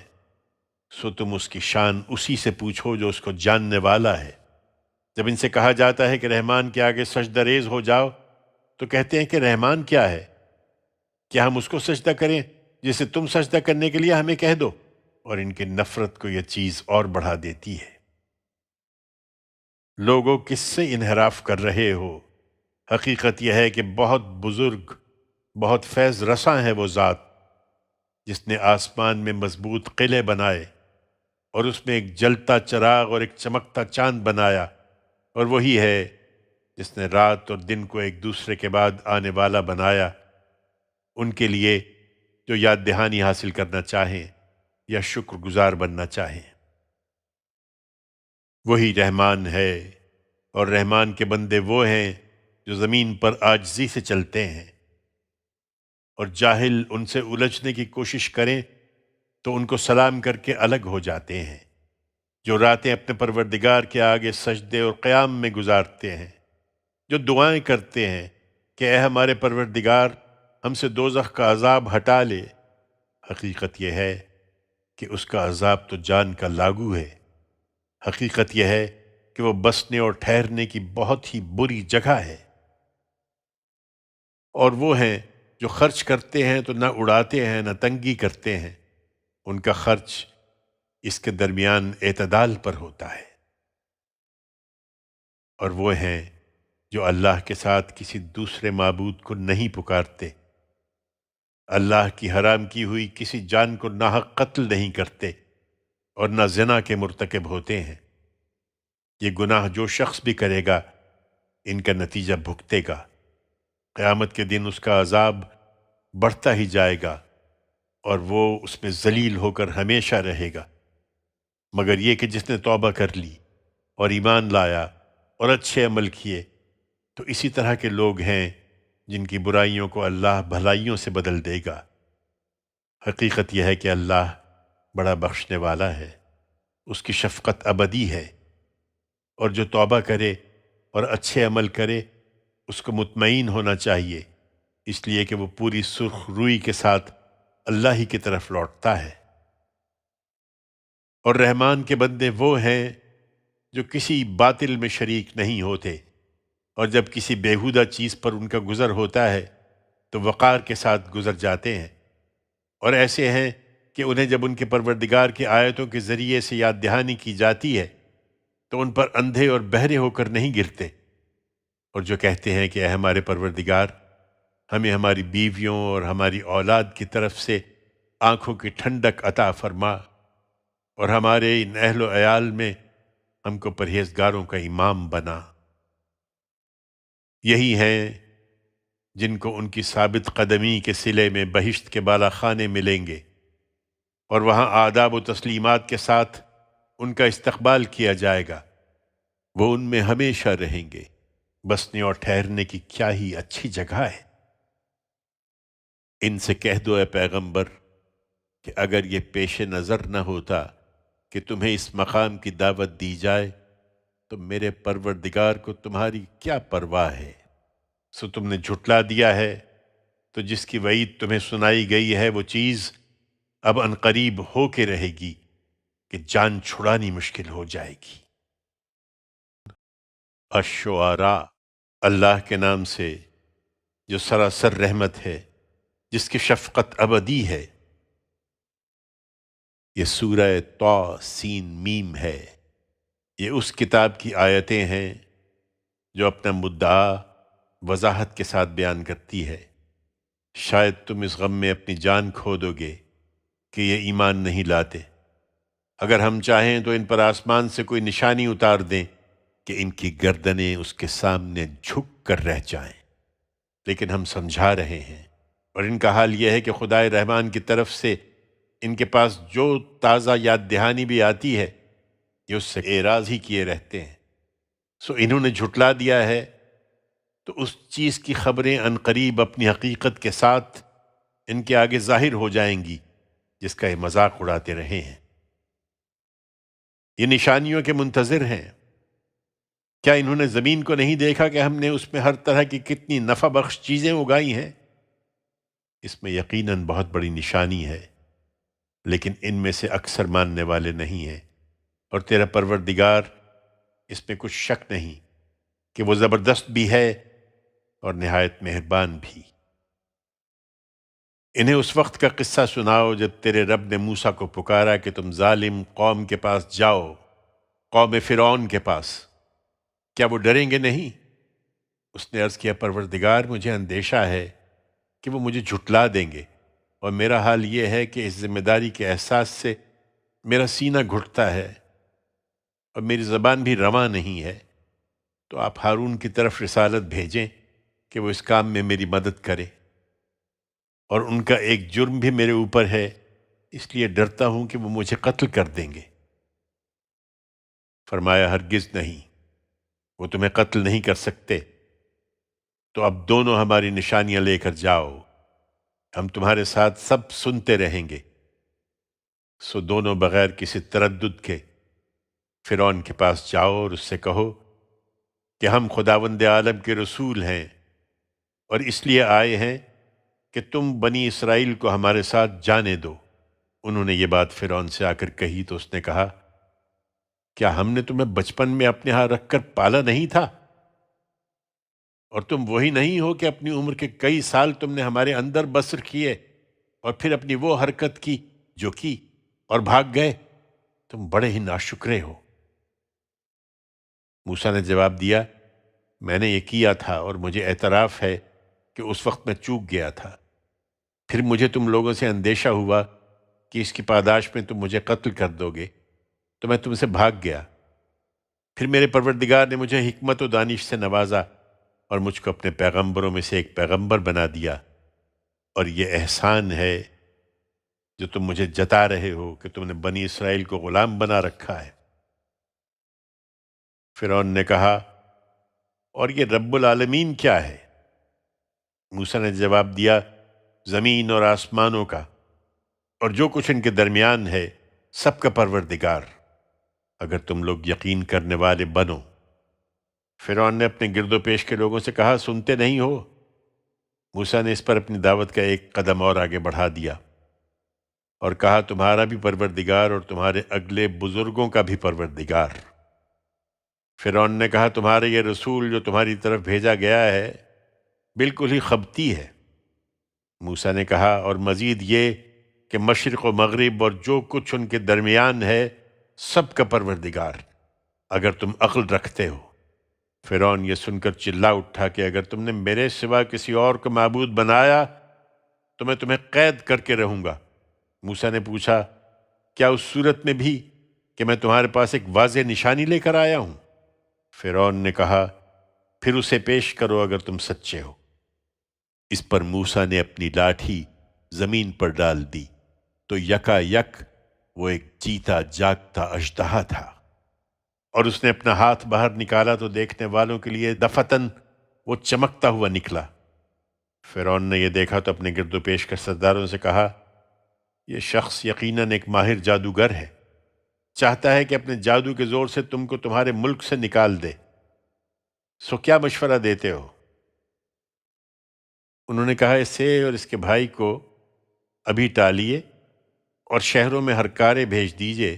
سو تم اس کی شان اسی سے پوچھو جو اس کو جاننے والا ہے۔ جب ان سے کہا جاتا ہے کہ رحمان کے آگے سجدہ ریز ہو جاؤ تو کہتے ہیں کہ رحمان کیا ہے؟ کیا ہم اس کو سجدہ کریں جسے تم سجدہ کرنے کے لیے ہمیں کہہ دو؟ اور ان کی نفرت کو یہ چیز اور بڑھا دیتی ہے۔ لوگوں کس سے انحراف کر رہے ہو؟ حقیقت یہ ہے کہ بہت بزرگ، بہت فیض رساں ہے وہ ذات جس نے آسمان میں مضبوط قلعے بنائے اور اس میں ایک جلتا چراغ اور ایک چمکتا چاند بنایا، اور وہی ہے جس نے رات اور دن کو ایک دوسرے کے بعد آنے والا بنایا، ان کے لیے جو یاد دہانی حاصل کرنا چاہیں یا شکر گزار بننا چاہیں۔ وہی رحمان ہے، اور رحمان کے بندے وہ ہیں جو زمین پر عاجزی سے چلتے ہیں، اور جاہل ان سے الجھنے کی کوشش کریں تو ان کو سلام کر کے الگ ہو جاتے ہیں۔ جو راتیں اپنے پروردگار کے آگے سجدے اور قیام میں گزارتے ہیں، جو دعائیں کرتے ہیں کہ اے ہمارے پروردگار ہم سے دوزخ کا عذاب ہٹا لے، حقیقت یہ ہے کہ اس کا عذاب تو جان کا لاگو ہے۔ حقیقت یہ ہے کہ وہ بسنے اور ٹھہرنے کی بہت ہی بری جگہ ہے۔ اور وہ ہیں جو خرچ کرتے ہیں تو نہ اڑاتے ہیں نہ تنگی کرتے ہیں، ان کا خرچ اس کے درمیان اعتدال پر ہوتا ہے۔ اور وہ ہیں جو اللہ کے ساتھ کسی دوسرے معبود کو نہیں پکارتے، اللہ کی حرام کی ہوئی کسی جان کو ناحق قتل نہیں کرتے، اور نہ زنا کے مرتکب ہوتے ہیں۔ یہ گناہ جو شخص بھی کرے گا ان کا نتیجہ بھگتے گا۔ قیامت کے دن اس کا عذاب بڑھتا ہی جائے گا اور وہ اس میں ذلیل ہو کر ہمیشہ رہے گا، مگر یہ کہ جس نے توبہ کر لی اور ایمان لایا اور اچھے عمل کیے تو اسی طرح کے لوگ ہیں جن کی برائیوں کو اللہ بھلائیوں سے بدل دے گا۔ حقیقت یہ ہے کہ اللہ بڑا بخشنے والا ہے، اس کی شفقت ابدی ہے، اور جو توبہ کرے اور اچھے عمل کرے اس کو مطمئن ہونا چاہیے، اس لیے کہ وہ پوری سرخ روئی کے ساتھ اللہ ہی کی طرف لوٹتا ہے۔ اور رحمان کے بندے وہ ہیں جو کسی باطل میں شریک نہیں ہوتے، اور جب کسی بیہودہ چیز پر ان کا گزر ہوتا ہے تو وقار کے ساتھ گزر جاتے ہیں، اور ایسے ہیں کہ انہیں جب ان کے پروردگار کی آیتوں کے ذریعے سے یاد دہانی کی جاتی ہے تو ان پر اندھے اور بہرے ہو کر نہیں گرتے، اور جو کہتے ہیں کہ اے ہمارے پروردگار ہمیں ہماری بیویوں اور ہماری اولاد کی طرف سے آنکھوں کی ٹھنڈک عطا فرما، اور ہمارے ان اہل و عیال میں ہم کو پرہیزگاروں کا امام بنا۔ یہی ہیں جن کو ان کی ثابت قدمی کے صلے میں بہشت کے بالا خانے ملیں گے، اور وہاں آداب و تسلیمات کے ساتھ ان کا استقبال کیا جائے گا۔ وہ ان میں ہمیشہ رہیں گے۔ بسنے اور ٹھہرنے کی کیا ہی اچھی جگہ ہے۔ ان سے کہہ دو اے پیغمبر کہ اگر یہ پیش نظر نہ ہوتا کہ تمہیں اس مقام کی دعوت دی جائے تو میرے پروردگار کو تمہاری کیا پرواہ ہے؟ سو تم نے جھٹلا دیا ہے، تو جس کی وعید تمہیں سنائی گئی ہے وہ چیز اب عنقریب ہو کے رہے گی کہ جان چھڑانی مشکل ہو جائے گی۔ الشعراء، اللہ کے نام سے جو سراسر رحمت ہے، جس کی شفقت ابدی ہے۔ یہ سورہ طاسین ہے۔ یہ اس کتاب کی آیتیں ہیں جو اپنا مدعا وضاحت کے ساتھ بیان کرتی ہے۔ شاید تم اس غم میں اپنی جان کھو دو گے کہ یہ ایمان نہیں لاتے۔ اگر ہم چاہیں تو ان پر آسمان سے کوئی نشانی اتار دیں کہ ان کی گردنیں اس کے سامنے جھک کر رہ جائیں، لیکن ہم سمجھا رہے ہیں، اور ان کا حال یہ ہے کہ خدائے رحمان کی طرف سے ان کے پاس جو تازہ یاد دہانی بھی آتی ہے یہ اس سے اعراض ہی کیے رہتے ہیں۔ سو انہوں نے جھٹلا دیا ہے تو اس چیز کی خبریں عنقریب اپنی حقیقت کے ساتھ ان کے آگے ظاہر ہو جائیں گی جس کا یہ مذاق اڑاتے رہے ہیں۔ یہ نشانیوں کے منتظر ہیں۔ کیا انہوں نے زمین کو نہیں دیکھا کہ ہم نے اس میں ہر طرح کی کتنی نفع بخش چیزیں اگائی ہیں؟ اس میں یقیناً بہت بڑی نشانی ہے، لیکن ان میں سے اکثر ماننے والے نہیں ہیں۔ اور تیرا پروردگار، اس میں کچھ شک نہیں کہ وہ زبردست بھی ہے اور نہایت مہربان بھی۔ انہیں اس وقت کا قصہ سناؤ جب تیرے رب نے موسیٰ کو پکارا کہ تم ظالم قوم کے پاس جاؤ، قوم فرعون کے پاس۔ کیا وہ ڈریں گے نہیں؟ اس نے عرض کیا، پروردگار مجھے اندیشہ ہے کہ وہ مجھے جھٹلا دیں گے، اور میرا حال یہ ہے کہ اس ذمہ داری کے احساس سے میرا سینہ گھٹتا ہے اور میری زبان بھی رواں نہیں ہے۔ تو آپ ہارون کی طرف رسالت بھیجیں کہ وہ اس کام میں میری مدد کرے، اور ان کا ایک جرم بھی میرے اوپر ہے، اس لیے ڈرتا ہوں کہ وہ مجھے قتل کر دیں گے۔ فرمایا، ہرگز نہیں، وہ تمہیں قتل نہیں کر سکتے۔ تو اب دونوں ہماری نشانیاں لے کر جاؤ، ہم تمہارے ساتھ سب سنتے رہیں گے۔ سو دونوں بغیر کسی تردد کے فرعون کے پاس جاؤ اور اس سے کہو کہ ہم خداوند عالم کے رسول ہیں، اور اس لیے آئے ہیں کہ تم بنی اسرائیل کو ہمارے ساتھ جانے دو۔ انہوں نے یہ بات فرعون سے آ کر کہی تو اس نے کہا، کیا ہم نے تمہیں بچپن میں اپنے ہاں رکھ کر پالا نہیں تھا؟ اور تم وہی نہیں ہو کہ اپنی عمر کے کئی سال تم نے ہمارے اندر بسر کیے اور پھر اپنی وہ حرکت کی جو کی اور بھاگ گئے؟ تم بڑے ہی ناشکرے ہو۔ موسیٰ نے جواب دیا، میں نے یہ کیا تھا اور مجھے اعتراف ہے کہ اس وقت میں چوک گیا تھا۔ پھر مجھے تم لوگوں سے اندیشہ ہوا کہ اس کی پاداش میں تم مجھے قتل کر دو گے، تو میں تم سے بھاگ گیا۔ پھر میرے پروردگار نے مجھے حکمت و دانش سے نوازا اور مجھ کو اپنے پیغمبروں میں سے ایک پیغمبر بنا دیا، اور یہ احسان ہے جو تم مجھے جتا رہے ہو کہ تم نے بنی اسرائیل کو غلام بنا رکھا ہے۔ فرعون نے کہا، اور یہ رب العالمین کیا ہے؟ موسیٰ نے جواب دیا، زمین اور آسمانوں کا اور جو کچھ ان کے درمیان ہے سب کا پروردگار، اگر تم لوگ یقین کرنے والے بنو۔ فرعون نے اپنے گرد و پیش کے لوگوں سے کہا، سنتے نہیں ہو؟ موسیٰ نے اس پر اپنی دعوت کا ایک قدم اور آگے بڑھا دیا اور کہا، تمہارا بھی پروردگار اور تمہارے اگلے بزرگوں کا بھی پروردگار۔ فرعون نے کہا، تمہارے یہ رسول جو تمہاری طرف بھیجا گیا ہے بالکل ہی خبتی ہے۔ موسیٰ نے کہا، اور مزید یہ کہ مشرق و مغرب اور جو کچھ ان کے درمیان ہے سب کا پروردگار، اگر تم عقل رکھتے ہو۔ فرعون یہ سن کر چلا اٹھا کہ اگر تم نے میرے سوا کسی اور کو معبود بنایا تو میں تمہیں قید کر کے رہوں گا۔ موسیٰ نے پوچھا، کیا اس صورت میں بھی کہ میں تمہارے پاس ایک واضح نشانی لے کر آیا ہوں؟ فرعون نے کہا، پھر اسے پیش کرو اگر تم سچے ہو۔ اس پر موسیٰ نے اپنی لاٹھی زمین پر ڈال دی تو یکا یک وہ ایک جیتا جاگتا اژدہا تھا، اور اس نے اپنا ہاتھ باہر نکالا تو دیکھنے والوں کے لیے دفتن وہ چمکتا ہوا نکلا۔ فرعون نے یہ دیکھا تو اپنے گرد و پیش کے سرداروں سے کہا، یہ شخص یقیناً ایک ماہر جادوگر ہے، چاہتا ہے کہ اپنے جادو کے زور سے تم کو تمہارے ملک سے نکال دے، سو کیا مشورہ دیتے ہو؟ انہوں نے کہا، اسے اور اس کے بھائی کو ابھی ٹالیے اور شہروں میں ہرکارے بھیج دیجئے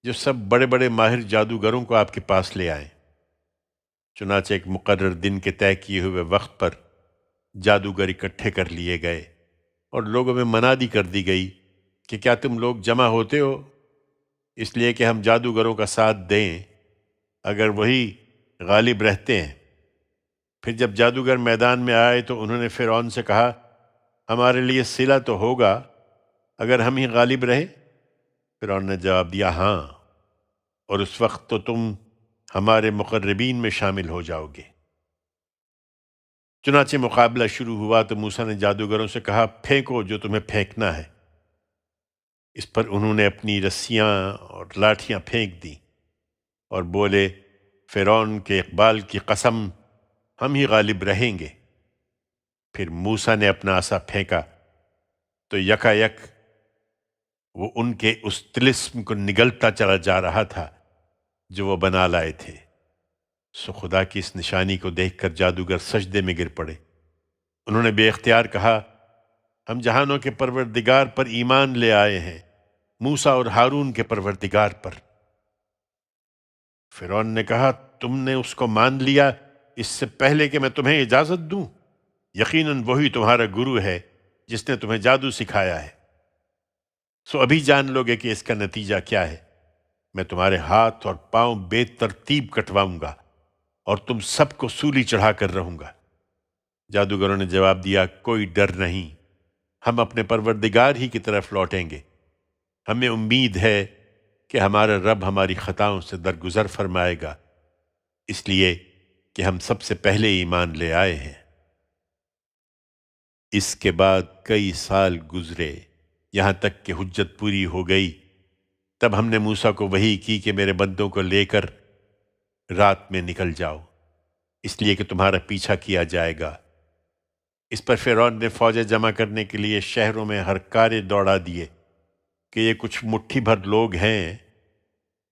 جو سب بڑے بڑے ماہر جادوگروں کو آپ کے پاس لے آئیں۔ چنانچہ ایک مقرر دن کے طے کیے ہوئے وقت پر جادوگر اکٹھے کر لیے گئے اور لوگوں میں منادی کر دی گئی کہ کیا تم لوگ جمع ہوتے ہو اس لیے کہ ہم جادوگروں کا ساتھ دیں اگر وہی غالب رہتے ہیں۔ پھر جب جادوگر میدان میں آئے تو انہوں نے فرعون سے کہا، ہمارے لیے صلہ تو ہوگا اگر ہم ہی غالب رہے؟ فرعون نے جواب دیا، ہاں، اور اس وقت تو تم ہمارے مقربین میں شامل ہو جاؤ گے۔ چنانچہ مقابلہ شروع ہوا تو موسیٰ نے جادوگروں سے کہا، پھینکو جو تمہیں پھینکنا ہے۔ اس پر انہوں نے اپنی رسیاں اور لاٹھیاں پھینک دیں اور بولے، فرعون کے اقبال کی قسم، ہم ہی غالب رہیں گے۔ پھر موسیٰ نے اپنا عصا پھینکا تو یکا یک وہ ان کے اس طلسم کو نگلتا چلا جا رہا تھا جو وہ بنا لائے تھے۔ سو خدا کی اس نشانی کو دیکھ کر جادوگر سجدے میں گر پڑے۔ انہوں نے بے اختیار کہا، ہم جہانوں کے پروردگار پر ایمان لے آئے ہیں، موسیٰ اور ہارون کے پروردگار پر۔ فرعون نے کہا، تم نے اس کو مان لیا اس سے پہلے کہ میں تمہیں اجازت دوں؟ یقیناً وہی تمہارا گرو ہے جس نے تمہیں جادو سکھایا ہے۔ سو ابھی جان لو گے کہ اس کا نتیجہ کیا ہے۔ میں تمہارے ہاتھ اور پاؤں بے ترتیب کٹواؤں گا اور تم سب کو سولی چڑھا کر رہوں گا۔ جادوگروں نے جواب دیا، کوئی ڈر نہیں، ہم اپنے پروردگار ہی کی طرف لوٹیں گے۔ ہمیں امید ہے کہ ہمارا رب ہماری خطاؤں سے درگزر فرمائے گا، اس لیے کہ ہم سب سے پہلے ایمان لے آئے ہیں۔ اس کے بعد کئی سال گزرے، یہاں تک کہ حجت پوری ہو گئی۔ تب ہم نے موسیٰ کو وحی کی کہ میرے بندوں کو لے کر رات میں نکل جاؤ، اس لیے کہ تمہارا پیچھا کیا جائے گا۔ اس پر فرعون نے فوجیں جمع کرنے کے لیے شہروں میں ہرکارے دوڑا دیے کہ یہ کچھ مٹھی بھر لوگ ہیں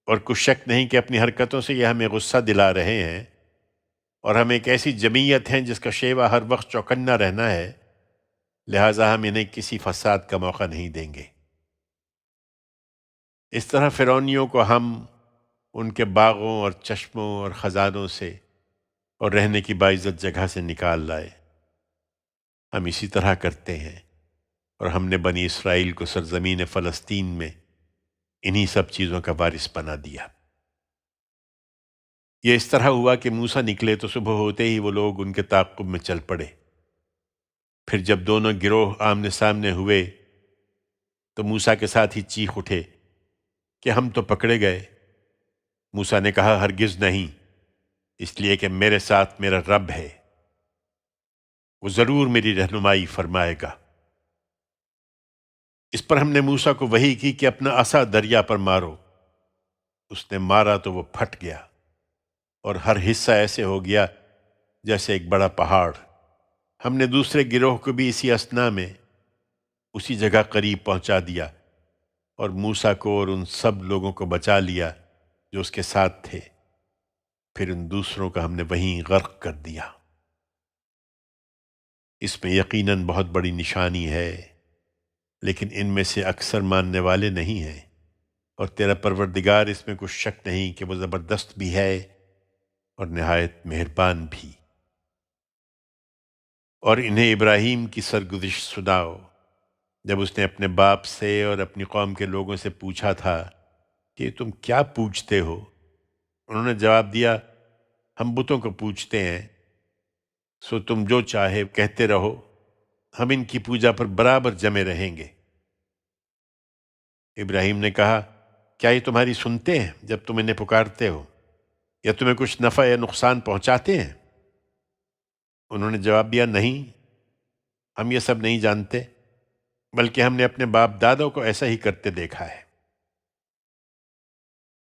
اور کچھ شک نہیں کہ اپنی حرکتوں سے یہ ہمیں غصہ دلا رہے ہیں، اور ہم ایک ایسی جمعیت ہیں جس کا شیوا ہر وقت چوکنا رہنا ہے، لہٰذا ہم انہیں کسی فساد کا موقع نہیں دیں گے۔ اس طرح فرعونیوں کو ہم ان کے باغوں اور چشموں اور خزانوں سے اور رہنے کی باعزت جگہ سے نکال لائے۔ ہم اسی طرح کرتے ہیں، اور ہم نے بنی اسرائیل کو سرزمین فلسطین میں انہی سب چیزوں کا وارث بنا دیا۔ یہ اس طرح ہوا کہ موسیٰ نکلے تو صبح ہوتے ہی وہ لوگ ان کے تعاقب میں چل پڑے۔ پھر جب دونوں گروہ آمنے سامنے ہوئے تو موسیٰ کے ساتھ ہی چیخ اٹھے کہ ہم تو پکڑے گئے۔ موسیٰ نے کہا، ہرگز نہیں، اس لیے کہ میرے ساتھ میرا رب ہے، وہ ضرور میری رہنمائی فرمائے گا۔ اس پر ہم نے موسیٰ کو وحی کی کہ اپنا عصا دریا پر مارو۔ اس نے مارا تو وہ پھٹ گیا اور ہر حصہ ایسے ہو گیا جیسے ایک بڑا پہاڑ۔ ہم نے دوسرے گروہ کو بھی اسی اثنا میں اسی جگہ قریب پہنچا دیا اور موسیٰ کو اور ان سب لوگوں کو بچا لیا جو اس کے ساتھ تھے۔ پھر ان دوسروں کا ہم نے وہیں غرق کر دیا۔ اس میں یقیناً بہت بڑی نشانی ہے، لیکن ان میں سے اکثر ماننے والے نہیں ہیں، اور تیرا پروردگار اس میں کچھ شک نہیں کہ وہ زبردست بھی ہے اور نہایت مہربان بھی۔ اور انہیں ابراہیم کی سرگزشت سناؤ، جب اس نے اپنے باپ سے اور اپنی قوم کے لوگوں سے پوچھا تھا کہ تم کیا پوچھتے ہو؟ انہوں نے جواب دیا، ہم بتوں کو پوچھتے ہیں، سو تم جو چاہے کہتے رہو، ہم ان کی پوجا پر برابر جمے رہیں گے۔ ابراہیم نے کہا، کیا یہ تمہاری سنتے ہیں جب تم انہیں پکارتے ہو، یا تمہیں کچھ نفع یا نقصان پہنچاتے ہیں؟ انہوں نے جواب دیا، نہیں، ہم یہ سب نہیں جانتے، بلکہ ہم نے اپنے باپ دادوں کو ایسا ہی کرتے دیکھا ہے۔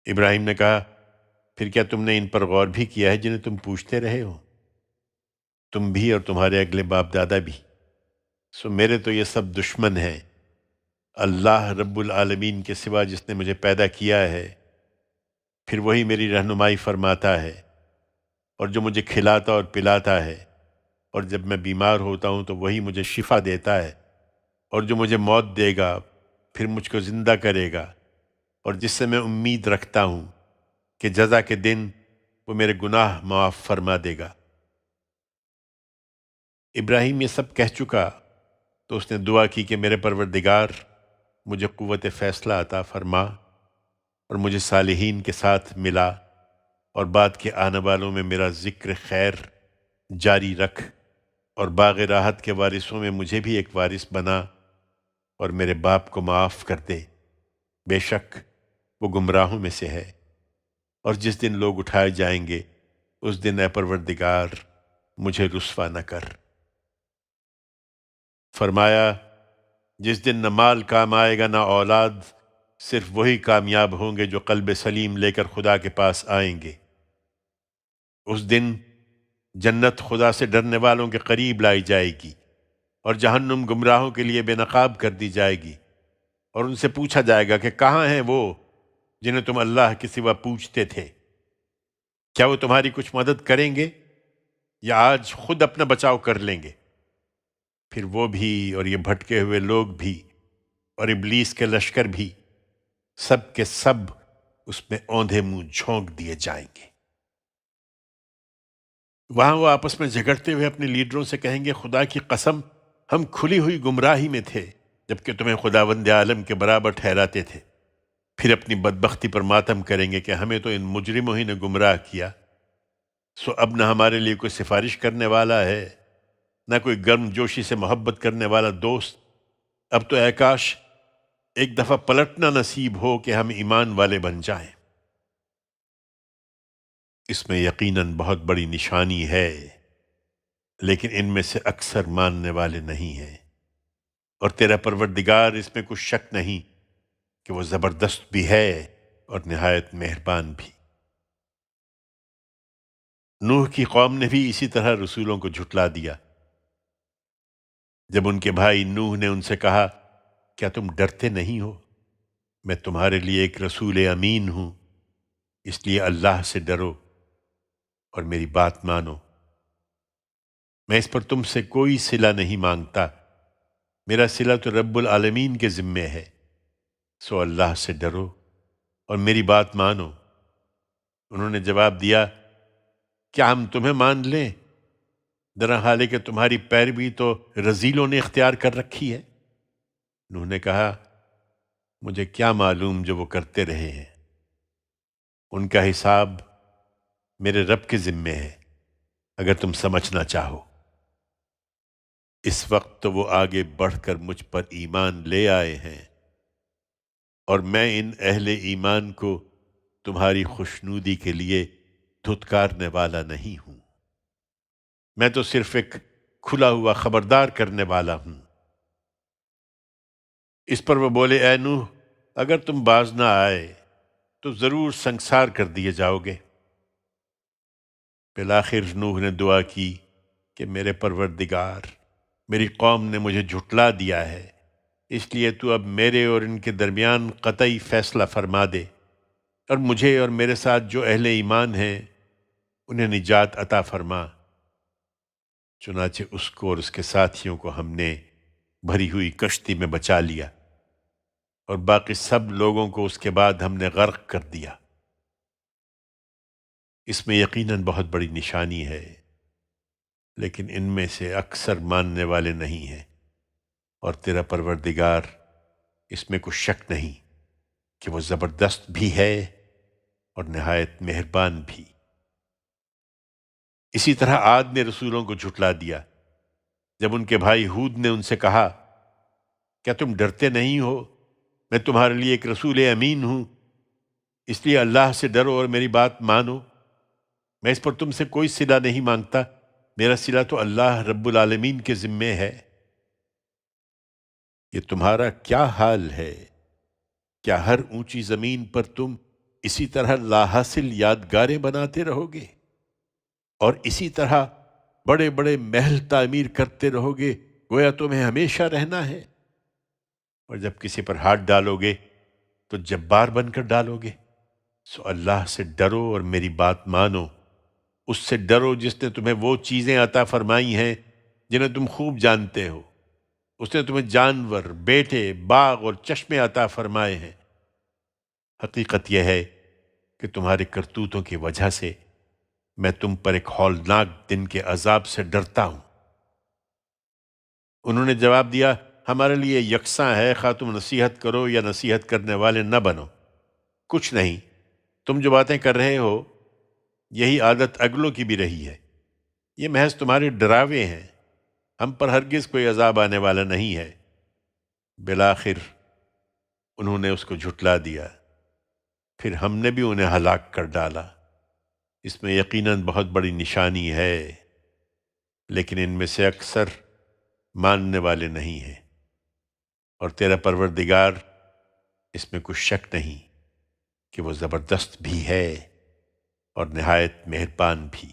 ابراہیم نے کہا، پھر کیا تم نے ان پر غور بھی کیا ہے جنہیں تم پوچھتے رہے ہو؟ تم بھی اور تمہارے اگلے باپ دادا بھی۔ سو میرے تو یہ سب دشمن ہیں۔ اللہ رب العالمین کے سوا جس نے مجھے پیدا کیا ہے، پھر وہی میری رہنمائی فرماتا ہے، اور جو مجھے کھلاتا اور پلاتا ہے، اور جب میں بیمار ہوتا ہوں تو وہی مجھے شفا دیتا ہے، اور جو مجھے موت دے گا پھر مجھ کو زندہ کرے گا، اور جس سے میں امید رکھتا ہوں کہ جزا کے دن وہ میرے گناہ معاف فرما دے گا۔ ابراہیم یہ سب کہہ چکا تو اس نے دعا کی کہ میرے پروردگار، مجھے قوت فیصلہ عطا فرما اور مجھے صالحین کے ساتھ ملا، اور بعد کے آنے والوں میں میرا ذکر خیر جاری رکھ، اور باغ راحت کے وارثوں میں مجھے بھی ایک وارث بنا، اور میرے باپ کو معاف کر دے، بے شک وہ گمراہوں میں سے ہے۔ اور جس دن لوگ اٹھائے جائیں گے اس دن اے پروردگار مجھے رسوا نہ کر۔ فرمایا، جس دن نہ مال کام آئے گا نہ اولاد، صرف وہی کامیاب ہوں گے جو قلب سلیم لے کر خدا کے پاس آئیں گے۔ اس دن جنت خدا سے ڈرنے والوں کے قریب لائی جائے گی، اور جہنم گمراہوں کے لیے بے نقاب کر دی جائے گی، اور ان سے پوچھا جائے گا کہ کہاں ہیں وہ جنہیں تم اللہ کے سوا پوچھتے تھے؟ کیا وہ تمہاری کچھ مدد کریں گے یا آج خود اپنا بچاؤ کر لیں گے؟ پھر وہ بھی اور یہ بھٹکے ہوئے لوگ بھی اور ابلیس کے لشکر بھی سب کے سب اس میں اوندھے منہ جھونک دیے جائیں گے۔ وہاں وہ آپس میں جھگڑتے ہوئے اپنے لیڈروں سے کہیں گے، خدا کی قسم، ہم کھلی ہوئی گمراہی میں تھے جبکہ تمہیں خداوند عالم کے برابر ٹھہراتے تھے۔ پھر اپنی بدبختی پر ماتم کریں گے کہ ہمیں تو ان مجرموں ہی نے گمراہ کیا، سو اب نہ ہمارے لیے کوئی سفارش کرنے والا ہے، نہ کوئی گرم جوشی سے محبت کرنے والا دوست۔ اب تو اے کاش ایک دفعہ پلٹنا نصیب ہو کہ ہم ایمان والے بن جائیں۔ اس میں یقیناً بہت بڑی نشانی ہے، لیکن ان میں سے اکثر ماننے والے نہیں ہیں، اور تیرا پروردگار اس میں کچھ شک نہیں کہ وہ زبردست بھی ہے اور نہایت مہربان بھی۔ نوح کی قوم نے بھی اسی طرح رسولوں کو جھٹلا دیا۔ جب ان کے بھائی نوح نے ان سے کہا، کیا تم ڈرتے نہیں ہو؟ میں تمہارے لیے ایک رسول امین ہوں، اس لیے اللہ سے ڈرو اور میری بات مانو۔ میں اس پر تم سے کوئی صلہ نہیں مانگتا، میرا صلہ تو رب العالمین کے ذمے ہے، سو اللہ سے ڈرو اور میری بات مانو۔ انہوں نے جواب دیا، کیا ہم تمہیں مان لیں، درا حال ہے کہ تمہاری پیروی تو رذیلوں نے اختیار کر رکھی ہے؟ انہوں نے کہا، مجھے کیا معلوم جو وہ کرتے رہے ہیں، ان کا حساب میرے رب کے ذمے ہے، اگر تم سمجھنا چاہو۔ اس وقت تو وہ آگے بڑھ کر مجھ پر ایمان لے آئے ہیں، اور میں ان اہل ایمان کو تمہاری خوشنودی کے لیے دھتکارنے والا نہیں ہوں، میں تو صرف ایک کھلا ہوا خبردار کرنے والا ہوں۔ اس پر وہ بولے، اے نوح، اگر تم باز نہ آئے تو ضرور سنگسار کر دیے جاؤ گے۔ بالآخر نوح نے دعا کی کہ میرے پروردگار، میری قوم نے مجھے جھٹلا دیا ہے، اس لیے تو اب میرے اور ان کے درمیان قطعی فیصلہ فرما دے، اور مجھے اور میرے ساتھ جو اہل ایمان ہیں انہیں نجات عطا فرما۔ چنانچہ اس کو اور اس کے ساتھیوں کو ہم نے بھری ہوئی کشتی میں بچا لیا، اور باقی سب لوگوں کو اس کے بعد ہم نے غرق کر دیا۔ اس میں یقیناً بہت بڑی نشانی ہے، لیکن ان میں سے اکثر ماننے والے نہیں ہیں، اور تیرا پروردگار اس میں کچھ شک نہیں کہ وہ زبردست بھی ہے اور نہایت مہربان بھی۔ اسی طرح عاد نے رسولوں کو جھٹلا دیا، جب ان کے بھائی ہود نے ان سے کہا، کیا تم ڈرتے نہیں ہو؟ میں تمہارے لیے ایک رسول امین ہوں، اس لیے اللہ سے ڈرو اور میری بات مانو۔ میں اس پر تم سے کوئی صلہ نہیں مانگتا، میرا صلہ تو اللہ رب العالمین کے ذمے ہے۔ یہ تمہارا کیا حال ہے؟ کیا ہر اونچی زمین پر تم اسی طرح لا حاصل یادگاریں بناتے رہو گے اور اسی طرح بڑے بڑے محل تعمیر کرتے رہو گے گویا تمہیں ہمیشہ رہنا ہے؟ اور جب کسی پر ہاتھ ڈالو گے تو جبار بن کر ڈالو گے؟ سو اللہ سے ڈرو اور میری بات مانو، اس سے ڈرو جس نے تمہیں وہ چیزیں عطا فرمائی ہیں جنہیں تم خوب جانتے ہو۔ اس نے تمہیں جانور، بیٹے، باغ اور چشمے عطا فرمائے ہیں۔ حقیقت یہ ہے کہ تمہارے کرتوتوں کی وجہ سے میں تم پر ایک ہولناک دن کے عذاب سے ڈرتا ہوں۔ انہوں نے جواب دیا، ہمارے لیے یکساں ہے، خواہ تم نصیحت کرو یا نصیحت کرنے والے نہ بنو۔ کچھ نہیں، تم جو باتیں کر رہے ہو یہی عادت اگلوں کی بھی رہی ہے۔ یہ محض تمہارے ڈراوے ہیں، ہم پر ہرگز کوئی عذاب آنے والا نہیں ہے۔ بالآخر انہوں نے اس کو جھٹلا دیا، پھر ہم نے بھی انہیں ہلاک کر ڈالا۔ اس میں یقیناً بہت بڑی نشانی ہے، لیکن ان میں سے اکثر ماننے والے نہیں ہیں، اور تیرا پروردگار اس میں کچھ شک نہیں کہ وہ زبردست بھی ہے اور نہایت مہربان بھی۔